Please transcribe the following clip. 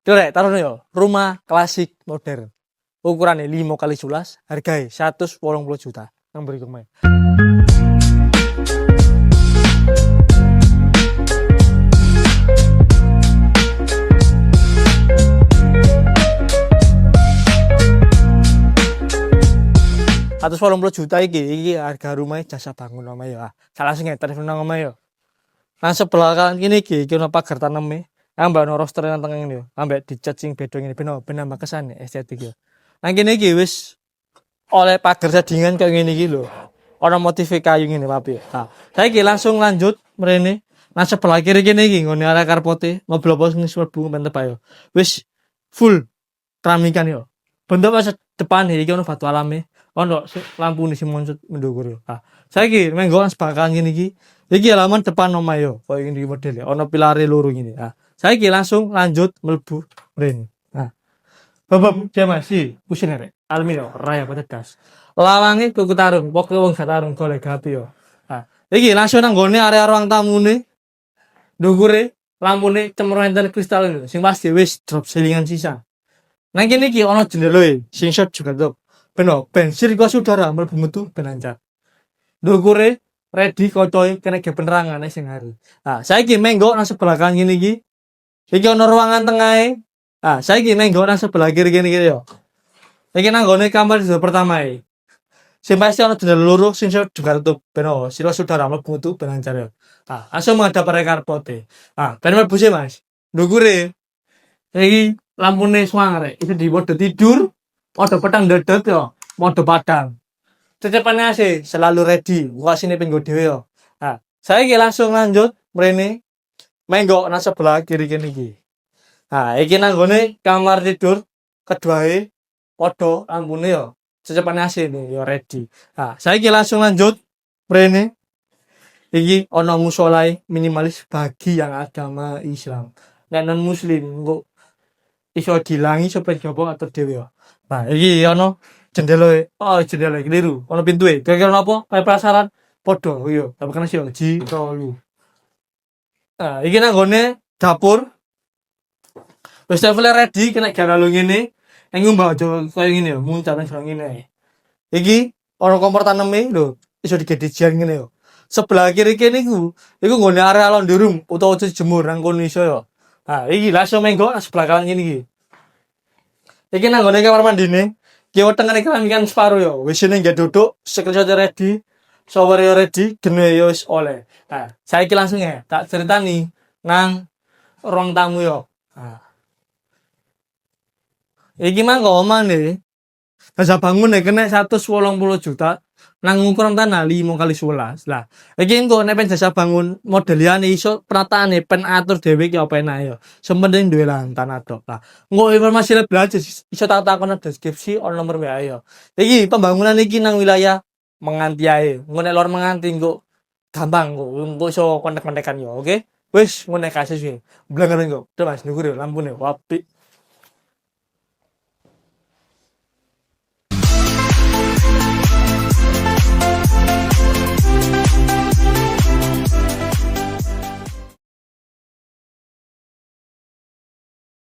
Rek, taruh yo, rumah klasik modern. Ukurannya 5 kali 11, harganya 180 juta. Yang beri kemarin. Atus 80 juta iki harga rumahnya jasa bangun oma ya. Salah sing telepon nang oma ya. Nang sebelah kanan kini iki ono pagar taneme. Ambek ono roster nang tengah ngene yo. Ambek dicat sing beda ngene ben nambah kesan estetik yo. Nang kene iki wis oleh pagar sadingan kayak ngene iki lho. Ono motif kayu ngene papi. Nah, saiki langsung lanjut mrene. Nang sebelah kiri kene iki ngene arek karpote, mobil apa sing mlebu mantep ayo. Wis full keramikan yo. Bentuk masa depan iki ono batu alame. Ono lampu nih si muncul mendukur yo. Ah, saiki menggo sebakan ngene iki. Iki halaman depan omah yo, koyo ngene model ya. Ono pilare loro ngene. Ah, saiki langsung lanjut mlebu mrene. Nah, babab dia masih pusing rek. Aluminium raya petegas. Lawange tuku tarung, pokoke wong gak tarung golek gapi yo. Ah, iki langsung nang gone area ruang tamune. Ndukure lampune cemrong enten kristal lho. Sing pasti wis drop selingan sisa. Nang kene iki ono jendela sing shot juga drop. Ben sirkulasi udara mlebu metu ben lancar. Ndukure ready kocoe kena ge penerangan sing hari. Nah, saiki menggo nang sebelah kanan ngene iki. Iki ono ruangan tengahe. Ah, saiki menggo nang sebelah kiri kene iki yo. Iki nang gone kamar pertama e. Sing pasti ono jendela loro sing juga tutup ben sirkulasi udara mlebu metu ben lancar yo. Ah, langsung menghadap area karpote. Ah, ben mlebu sih Mas. Ndukure iki lampune swang rek. Itu di mode tidur. Mode petang dedet yo, mode padang. Cecepane AC selalu ready. Buka sini penggo dhewe yo. Nah, saya langsung lanjut mrene. Menggo nang sebelah kiri kene iki. Nah, iki nang gone kamar tidur keduae padha lampune yo. Cecepane AC nih yo ready. Nah, saya langsung lanjut mrene. Iki ono musholai minimalis bagi yang agama Islam. Nek non muslim kok iso dilangi supaya coba atau dhewe yo. Nah, iki ono jendela jendela keliru. Ono pintu kira-kira apa? Kayak penasaran? Podo yo. Tapi kan sih ji lu. Nah, iki nang gone dapur. Wis level ready kena gawe lu ngene. Ning mbah aja koyo ngene yo, muncul nang ngene. Iki ono kompor taneme lho, iso digedijan ngene yo. Sebelah kiri kene iku nggone area laundry room utawa jemur nang kono iso yo. Nah, iki langsung menggo sebelah kanan ngene iki. Iki nang gone kamar mandine. Ki wetenge keramikan separo yo. Wis ning nggih duduk, screenshot ready, shower ready, gene yo wis oleh. Nah, saiki langsung ya tak ceritani nang ruang tamu yo. Nah. Iki mangko omah nih. Jasa bangun kena 180 juta. Nang ukuran tanah 5 kali 11. Lah, iki engko nek jasa bangun modeliane iso penataane pen atur dhewe ki apa enak yo. Sementing duwe tanah tok. Lah, engko informasi lebih lanjut iso tak takon deskripsi ono nomor WA yo. Iki pembangunan iki nang wilayah Menganti ae. Engko nek lor Menganti engko gampang engko iso kontak-kontakan yo, oke? Wis ngono kae sih. Blenger engko. Terus Mas ndukur yo lampune apik.